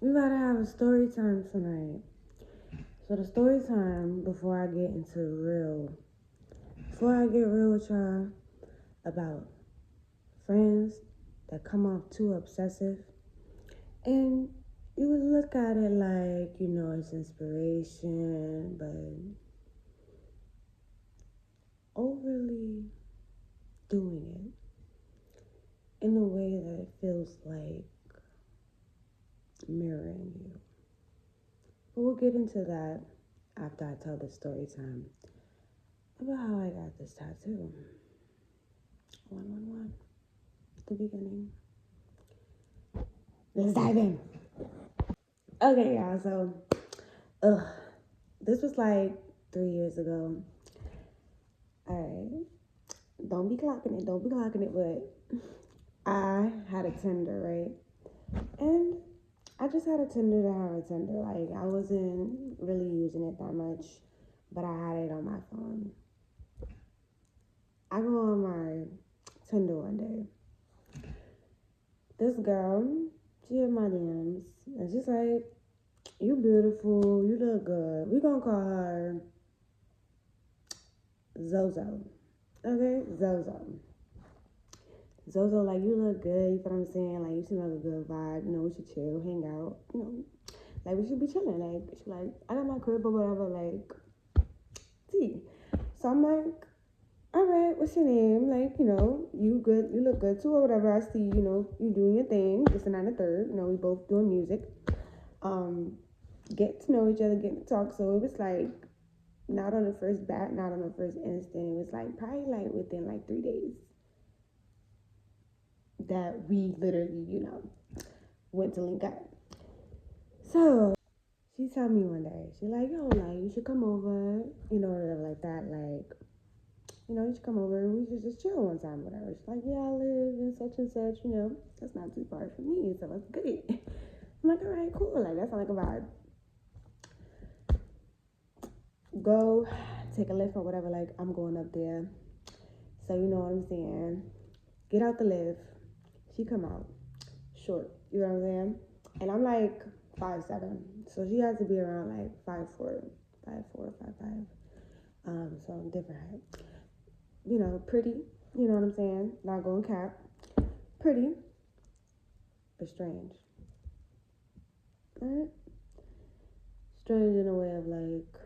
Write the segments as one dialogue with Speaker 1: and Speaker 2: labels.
Speaker 1: We about to have a story time tonight. So the story time before I get real with y'all about friends that come off too obsessive, and you would look at it like it's inspiration, but overly doing it in a way that it feels like mirroring you. But we'll get into that after I tell the story time about how I got this tattoo. 111. The beginning. Let's dive in. Okay, y'all. So, this was like 3 years ago. Alright. Don't be clocking it, but I had a Tinder, right? And I just had a Tinder to have a Tinder. Like, I wasn't really using it that much, but I had it on my phone. I go on my Tinder one day. This girl, she hit my DMs, and she's like, "You beautiful, you look good. We gonna call her Zozo." Okay, Zozo. Zozo, like, you look good, you know what I'm saying? Like, you seem like a good vibe, we should chill, hang out, like, we should be chilling. Like, she's like, I got my crib or whatever, like, see. So I'm like, all right, what's your name? Like, you good, you look good too, or whatever. I see, you doing your thing, this and that and the third. We both doing music. Get to know each other, get to talk. So it was like, not on the first bat, not on the first instant. It was like, probably like within like 3 days that we literally, went to link up. So she told me one day, she like, yo, like, you should come over, whatever, like that, like, you should come over and we should just chill one time, whatever. She's like, yeah, I live in such and such, that's not too far from me, so let's get it. I'm like, all right, cool, like, that sounds like a vibe. Go take a lift or whatever, like, I'm going up there. So you know what I'm saying. Get out the lift. She come out short, you know what I'm saying? And I'm like 5'7", so she has to be around like 5'4", 5'4", 5'5". So I'm different height. Pretty, you know what I'm saying? Not going cap. Pretty, but strange. Alright? Strange in a way of like,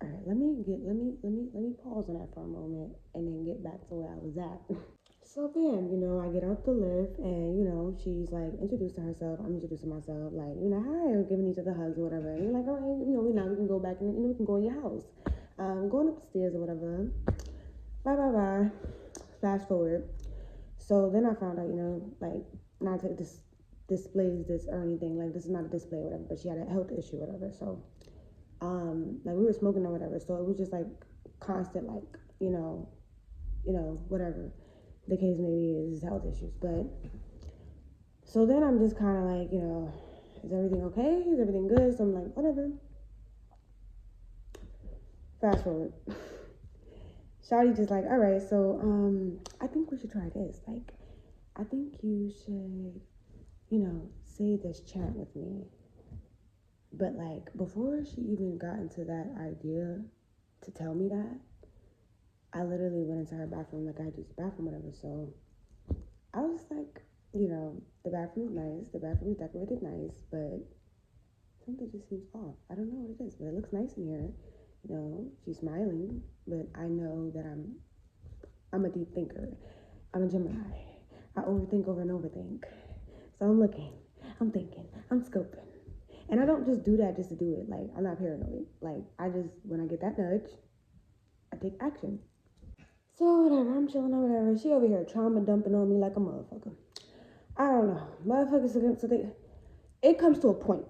Speaker 1: all right, let me pause on that for a moment and then get back to where I was at. So bam, I get out the lift and, she's like introducing herself. I'm introducing myself, like, hi, we're giving each other hugs or whatever. And we're like, all right, we can go back and, we can go in your house. Going up the stairs or whatever. Bye. Fast forward. So then I found out, like, not to displays this or anything. Like, this is not a display or whatever, but she had a health issue or whatever. So, like, we were smoking or whatever. So it was just like constant, like, whatever the case maybe is, health issues. But so then I'm just kind of like, is everything okay? Is everything good? So I'm like, whatever. Fast forward. Shawty just like, all right, so I think we should try this. Like, I think you should, say this chant with me. But like, before she even got into that idea to tell me that, I literally went into her bathroom, like, I used the bathroom, whatever. So I was like, the bathroom is nice, the bathroom is decorated nice, but something just seems off. I don't know what it is, but it looks nice in here. She's smiling, but I know that I'm a deep thinker. I'm a Gemini. I overthink over and overthink. So I'm looking, I'm thinking, I'm scoping. And I don't just do that just to do it. Like, I'm not paranoid. Like, when I get that nudge, I take action. So whatever, I'm chilling or whatever. She over here trauma dumping on me like a motherfucker. I don't know. Motherfuckers, it comes to a point.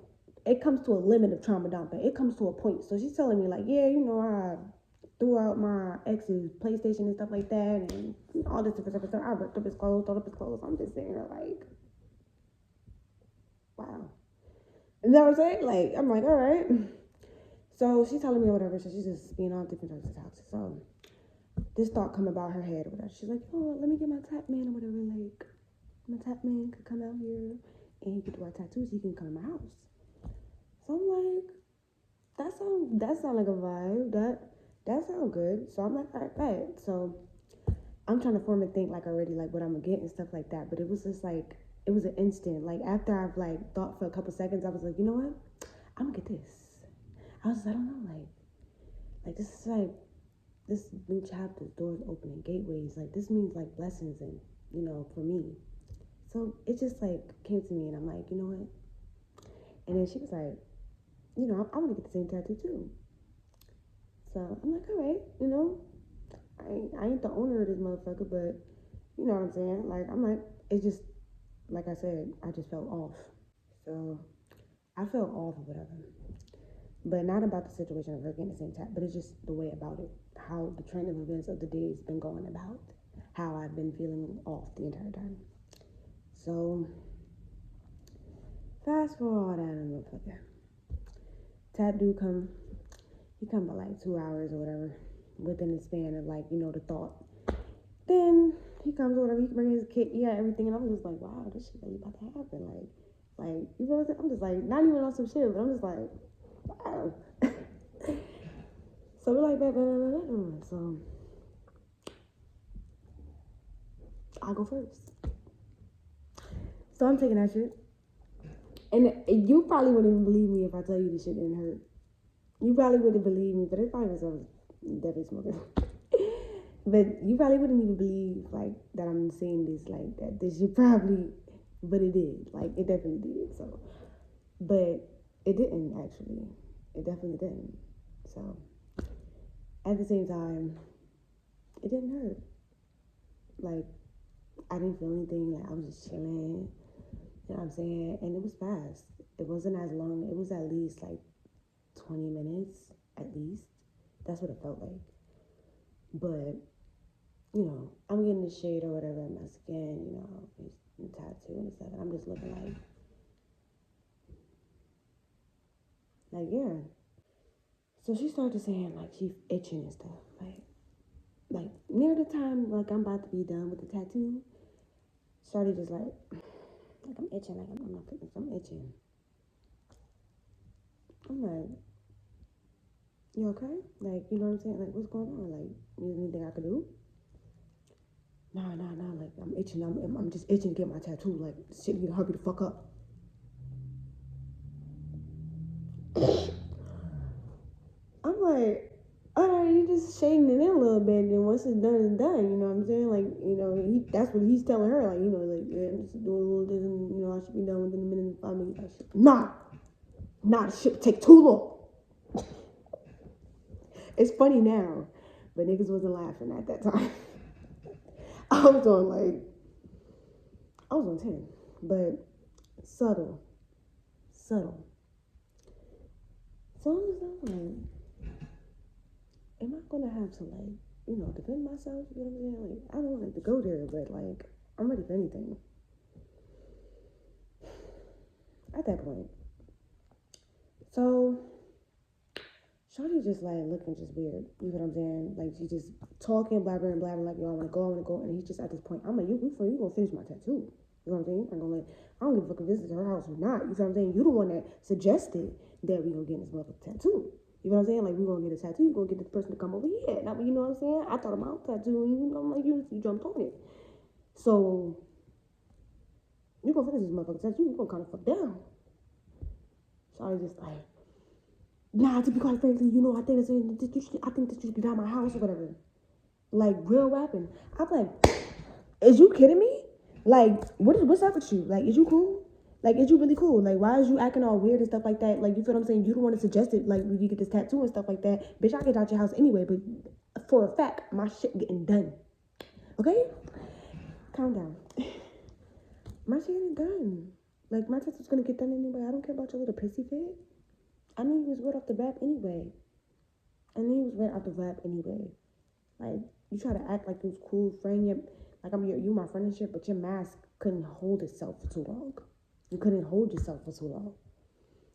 Speaker 1: It comes to a limit of trauma dumping. It comes to a point. So she's telling me like, yeah, I threw out my ex's PlayStation and stuff like that and all this different stuff. I ripped up his clothes, throw up his clothes. I'm just sitting there like, wow. You know what I'm saying? Like, I'm like, all right. So she's telling me whatever. So she's just being all different types of toxic. So this thought come about her head or whatever. She's like, oh, let me get my tap man or whatever. Like, my tap man could come out here and he could do our tattoos. He can come to my house. So I'm like, that sound like a vibe. That sound good. So I'm like, all right. So I'm trying to form and think like already like what I'm gonna get and stuff like that. But it was just like it was an instant. Like after I've like thought for a couple seconds, I was like, you know what? I'm gonna get this. I don't know, like this is like this new chapter, doors opening, gateways. Like this means like blessings and for me. So it just like came to me and I'm like, you know what? And then she was like, I want to get the same tattoo too. So I'm like, all right, I ain't the owner of this motherfucker, but you know what I'm saying? Like, I'm like, it's just, like I said, I just felt off. So I felt off or whatever. But not about the situation of her getting the same tat, but it's just the way about it. How the trend of events of the day has been going about. How I've been feeling off the entire time. So, fast forward all that and motherfucker. Tat dude he come by like 2 hours or whatever. Within the span of like, the thought. Then he comes or whatever, he can bring his kit, everything, and I'm just like, wow, this shit really about to happen. Like, you know what I'm saying? I'm just like, not even on some shit, but I'm just like, wow. So we're like, so I go first. So I'm taking that shit. And you probably wouldn't even believe me if I tell you this shit didn't hurt. You probably wouldn't believe me, but it probably was definitely smoking. But you probably wouldn't even believe like that I'm saying this like that. This you probably, but it did. Like it definitely did. So, but it didn't actually. It definitely didn't. So, at the same time, it didn't hurt. Like I didn't feel anything. Like I was just chilling. You know what I'm saying? And it was fast. It wasn't as long. It was at least like 20 minutes at least. That's what it felt like. But I'm getting the shade or whatever in my skin, and tattoo and stuff. And I'm just looking like, yeah. So she started saying like she's itching and stuff. Like near the time like I'm about to be done with the tattoo, started just like I'm itching, like I'm not fitness, I'm itching. I'm like, you okay? Like, you know what I'm saying? Like, what's going on? Like, is there anything I could do? Nah, like, I'm itching. I'm just itching to get my tattoo. Like, shit need to hurry the fuck up. I'm like, alright, you just shading it in a little bit, and then once it's done, you know what I'm saying? Like, that's what he's telling her, like, like, yeah, I'm just doing a little this, and, I should be done within a minute, 5 minutes. Like, nah, this shit take too long. It's funny now, but niggas wasn't laughing at that time. I was on 10, but subtle. So I'm just like, am I gonna have to like, defend myself? You know what I'm saying? Like, I don't want to go there, but like, I'm ready for anything. At that point. So Shawty just like looking just weird. You know what I'm saying? Like she just talking, blabbering, like, yo, I wanna go. And he's just at this point, I'm like, you gonna finish my tattoo. You know what I'm saying? I don't give a fuck if this is her house or not. You know what I'm saying? You the one that suggested that we gonna get this motherfucking tattoo. You know what I'm saying? Like, we gonna get a tattoo, you gonna get this person to come over here. Now, you know what I'm saying? I thought about tattoo, and I'm like, you jumped on it. So, you gonna finish this motherfucking tattoo, you gonna kind of fuck down. So I was just like, nah, to be quite frankly, I think this should be down my house or whatever. Like, real rapping. I'm like, is you kidding me? Like, what's up with you? Like, is you cool? Like, is you really cool? Like, why is you acting all weird and stuff like that? Like, you feel what I'm saying? You don't want to suggest it, like, you get this tattoo and stuff like that. Bitch, I get out your house anyway, but for a fact, my shit getting done. Okay? Calm down. My shit getting done. Like, my tattoo's gonna get done anyway. I don't care about your little pissy fit. I knew he was wet off the rap anyway. Like, you try to act like you was cool, friend, like you my friend and shit, but your mask couldn't hold itself for too long. You couldn't hold yourself for too long.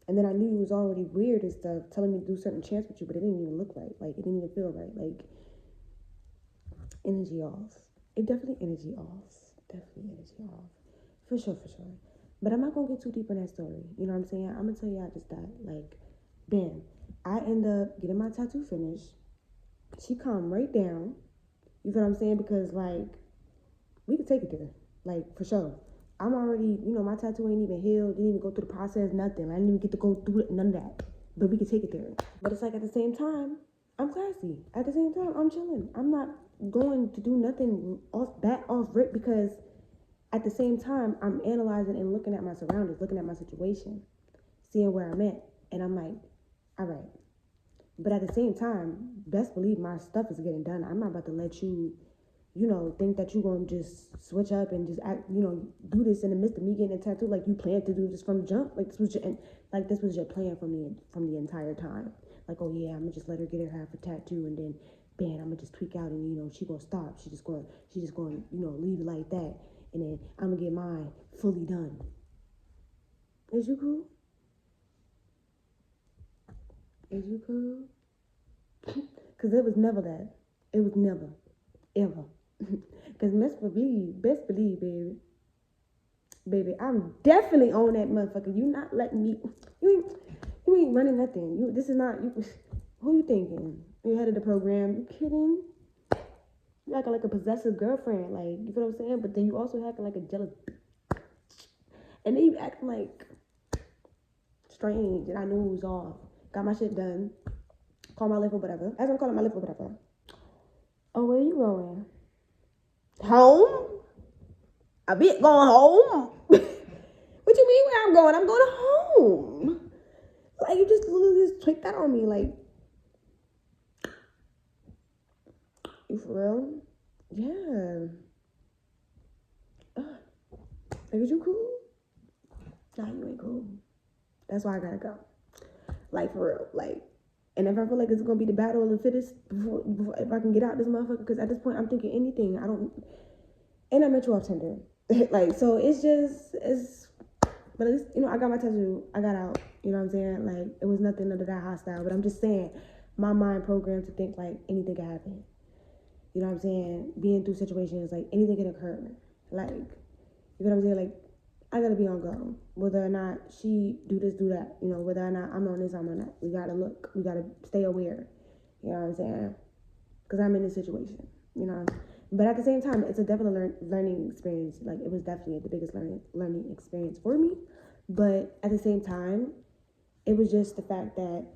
Speaker 1: And then I knew you was already weird and stuff, telling me to do certain chants with you, but it didn't even look right. Like, it didn't even feel right. Like, energy off. It definitely energy off. For sure, for sure. But I'm not gonna get too deep in that story. You know what I'm saying? I'm gonna tell y'all just that. Like, bam. I end up getting my tattoo finished. She come right down. You feel what I'm saying? Because like we could take it there. Like for sure. I'm already, my tattoo ain't even healed, didn't even go through the process, nothing. I didn't even get to go through it, none of that. But we could take it there. But it's like at the same time, I'm classy. At the same time, I'm chilling. I'm not going to do nothing off rip because at the same time, I'm analyzing and looking at my surroundings, looking at my situation, seeing where I'm at. And I'm like, all right. But at the same time, best believe my stuff is getting done. I'm not about to let you, think that you're going to just switch up and just act, do this in the midst of me getting a tattoo like you planned to do this from jump. Like this was your plan from the entire time. Like, oh yeah, I'm gonna just let her get her half a tattoo and then bam, I'm gonna just tweak out and she gonna stop. She just gonna leave it like that. And then I'm gonna get mine fully done. Is you cool? Is you cool? Cause it was never that. It was never, ever. Cause best believe, baby, I'm definitely on that motherfucker. You not letting me. You ain't running nothing. This is not you. Who you thinking? You head of the program? You kidding? You acting like a possessive girlfriend, like you feel what I'm saying? But then you also acting like a jealous, and then you acting like strange. And I knew it was off. Got my shit done. Call my life or whatever. As I'm calling my life or whatever. Oh, where you going? Home? I be going home. What you mean where I'm going? I'm going home. Like you just literally just tweaked that on me. Like, you for real? Yeah. Like, is you cool? Nah, you ain't cool. That's why I gotta go. Like, for real. Like, and if I feel like it's gonna be the battle of the fittest before if I can get out this motherfucker, because at this point I'm thinking anything. And I met you off Tinder. Like, so but at least, I got my tattoo. I got out. You know what I'm saying? Like, it was nothing under that hostile. But I'm just saying, my mind programmed to think like anything can happen. You know what I'm saying? Being through situations, like anything can occur. Like, you know what I'm saying? Like, I gotta be on go. Whether or not she do this, do that. Whether or not I'm on this, I'm on that. We gotta look. We gotta stay aware. You know what I'm saying? Because I'm in this situation. But at the same time, it's a definitely learning experience. Like, it was definitely the biggest learning experience for me. But at the same time, it was just the fact that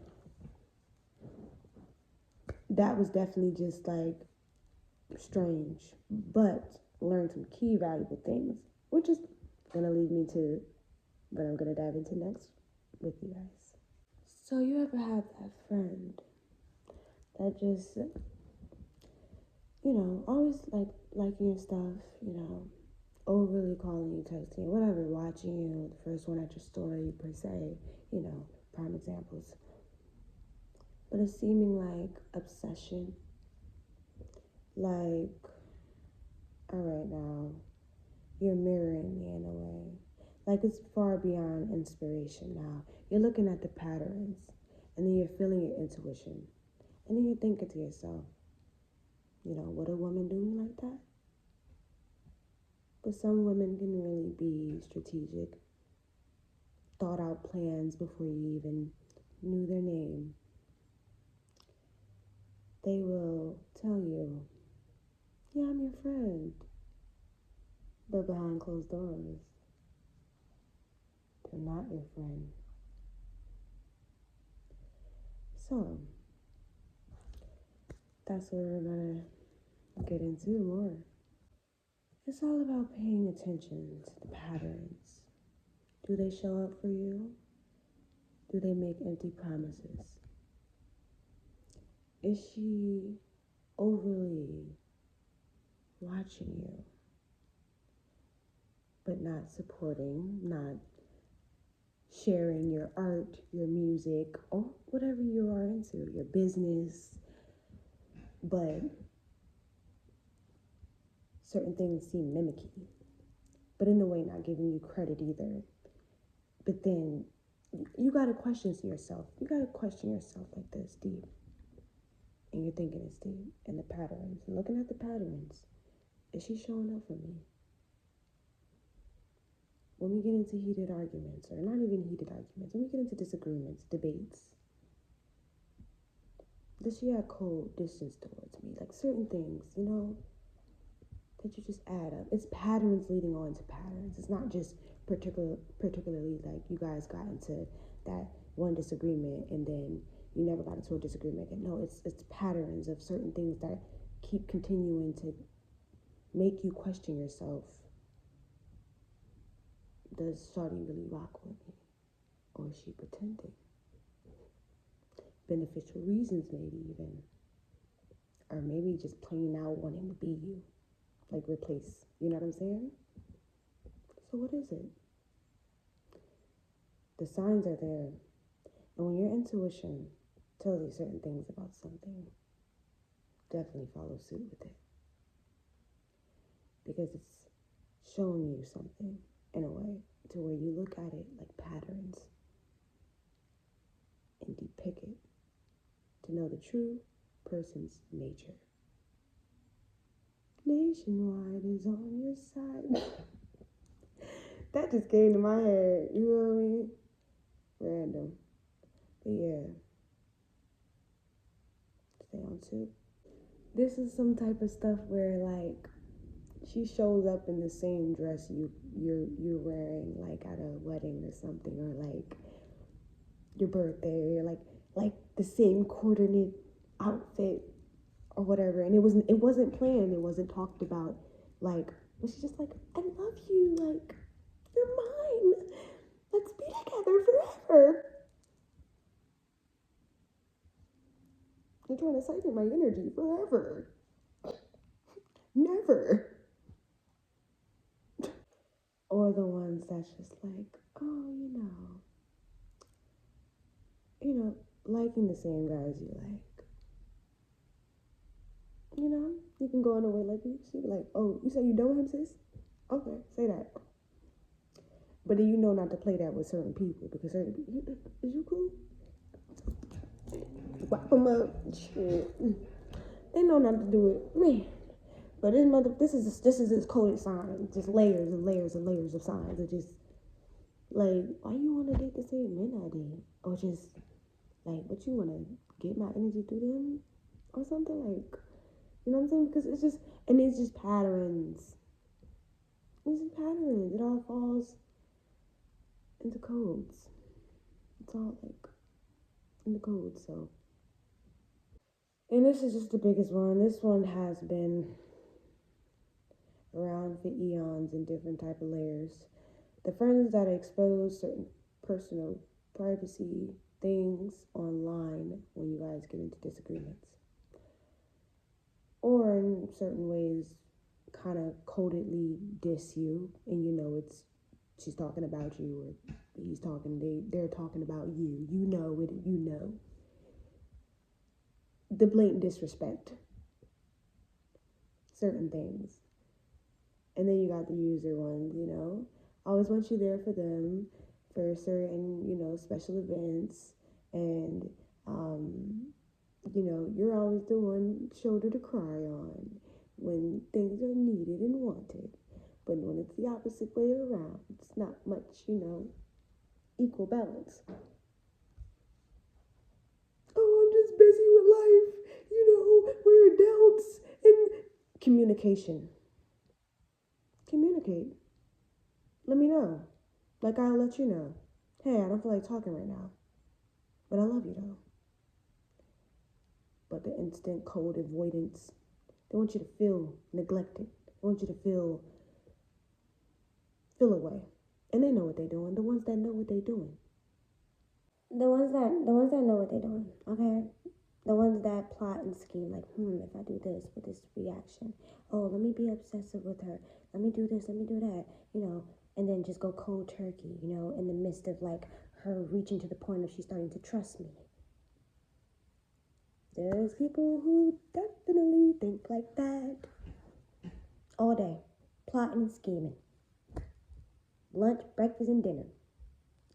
Speaker 1: was definitely just like strange, but learned some key valuable things, which is gonna lead me to what I'm gonna dive into next with you guys. So you ever have that friend that just always like liking your stuff, overly calling you, texting you, whatever, watching you, the first one at your story per se, prime examples. But it's seeming like obsession. Like, all right now, you're mirroring me in a way. Like, it's far beyond inspiration now. You're looking at the patterns, and then you're feeling your intuition. And then you're thinking to yourself, would a woman do me like that? But some women can really be strategic, thought out plans before you even knew their name. They will tell you, yeah, I'm your friend. But behind closed doors, they're not your friend. So, that's what we're gonna get into more. It's all about paying attention to the patterns. Do they show up for you? Do they make empty promises? Is she overly watching you, but not supporting, not sharing your art, your music, or whatever you are into, your business, but certain things seem mimicky, but in a way not giving you credit either. But then you gotta question yourself. You gotta question yourself like this deep. And you're thinking it's deep. And the patterns. And looking at the patterns. Is she showing up for me? when we get into heated arguments, or not even heated arguments, when we get into disagreements, debates, does she have cold distance towards me? Like certain things, that you just add up. It's patterns leading on to patterns. It's not just particularly like you guys got into that one disagreement and then you never got into a disagreement again. No, it's patterns of certain things that keep continuing to make you question yourself. Does Shawty really rock with me? Or is she pretending? Beneficial reasons, maybe even. Or maybe just plain out wanting to be you. Like replace. You know what I'm saying? So what is it? The signs are there. And when your intuition tells you certain things about something, definitely follow suit with it. Because it's showing you something in a way to where you look at it like patterns and depict it to know the true person's nature. Nationwide is on your side. That just came to my head. You know what I mean? Random. But yeah. Stay on too. This is some type of stuff where like she shows up in the same dress you're wearing like at a wedding or something, or like your birthday, or like the same coordinate outfit or whatever, and it wasn't planned, it wasn't talked about, like, but she's just like, I love you, like, you're mine, let's be together forever. You're trying to siphon my energy forever. Never. Or the ones that's just like, oh, liking the same guys you like. You can go on a way like you. She be like, oh, you say you done with him, sis? Okay, say that. But then you know not to play that with certain people, because certain people, is you cool? Whap them up. Shit. They know not to do it. Man. But this is this coded sign. Just layers and layers and layers of signs. It just, like, why you want to date the same men I did? Or just, like, what you want to get my energy through them? Or something, like, you know what I'm saying? Because it's just patterns. It's just patterns. It all falls into codes. It's all, like, in the codes, so. And this is just the biggest one. This one has been around for eons in different type of layers. The friends that expose certain personal privacy things online when you guys get into disagreements. Or in certain ways, kind of codedly diss you, and she's talking about you, or they're talking about you. You know it, the blatant disrespect. Certain things. And then you got the user ones, always want you there for them for certain, special events. And, you're always the one shoulder to cry on when things are needed and wanted. But when it's the opposite way around, it's not much, equal balance. Oh, I'm just busy with life. We're adults. And communication. Communicate. Let me know. Like I'll let you know. Hey, I don't feel like talking right now. But I love you though. But the instant cold avoidance, they want you to feel neglected. They want you to feel away. And they know what they're doing. The ones that know what they're doing. The ones that know what they're doing, okay? The ones that plot and scheme, like, if I do this with this reaction, oh, let me be obsessive with her, let me do this, let me do that, and then just go cold turkey, in the midst of, like, her reaching to the point of she's starting to trust me. There's people who definitely think like that. All day. Plotting and scheming. Lunch, breakfast, and dinner.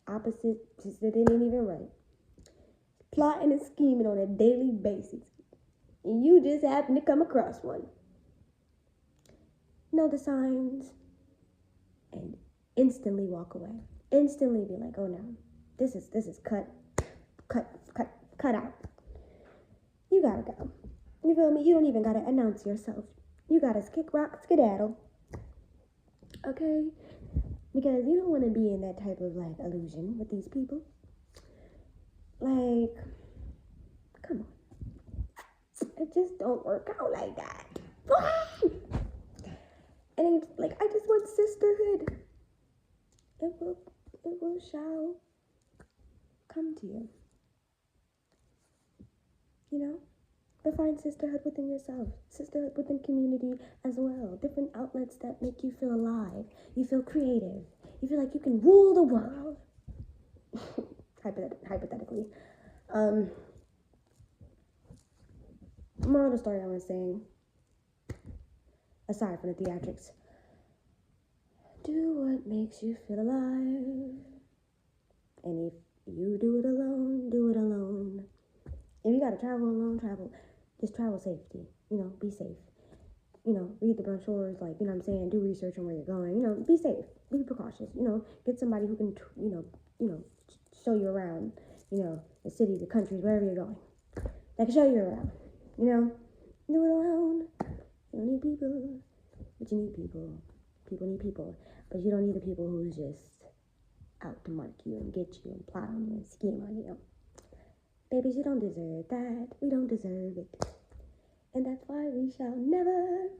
Speaker 1: Opposite, just it ain't even right. Plotting and scheming on a daily basis. And you just happen to come across one. Know the signs. And instantly walk away. Instantly be like, oh no, this is cut out. You gotta go. You feel me? You don't even gotta announce yourself. You gotta kick rock, skedaddle. Okay? Because you don't want to be in that type of like illusion with these people. Like, come on. It just don't work out like that. And it's like, I just want sisterhood. It will shall come to you. You know? But find sisterhood within yourself, sisterhood within community as well. Different outlets that make you feel alive. You feel creative. You feel like you can rule the world. Hypothetically. Moral of the story I was saying, aside from the theatrics, do what makes you feel alive. And if you do it alone, do it alone. If you gotta travel alone, travel. Just travel safety. You know, be safe. You know, read the brochures, like, you know what I'm saying, do research on where you're going. You know, be safe. Be precautious. You know, get somebody who can, show you around, the cities, the countries, wherever you're going. That can show you around. You know, do it alone. You don't need people, but you need people. People need people, but you don't need the people who's just out to mark you and get you and plot on you and scheme on you. Babies, you don't deserve that. We don't deserve it. And that's why we shall never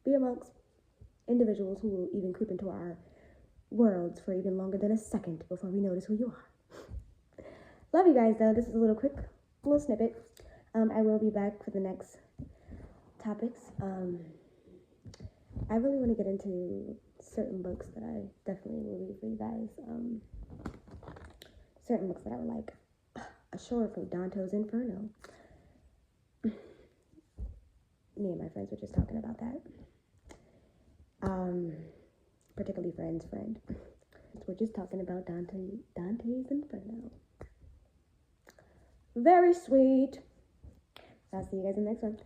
Speaker 1: be amongst individuals who will even creep into our worlds for even longer than a second before we notice who you are. Love you guys, though. This is a little snippet. I will be back for the next topics. I really want to get into certain books that I definitely will read for you guys. Certain books that I would like. Ashore from Dante's Inferno. Me and my friends were just talking about that. Particularly friend's friend. We're just talking about Dante's Inferno. Very sweet. I'll see you guys in the next one.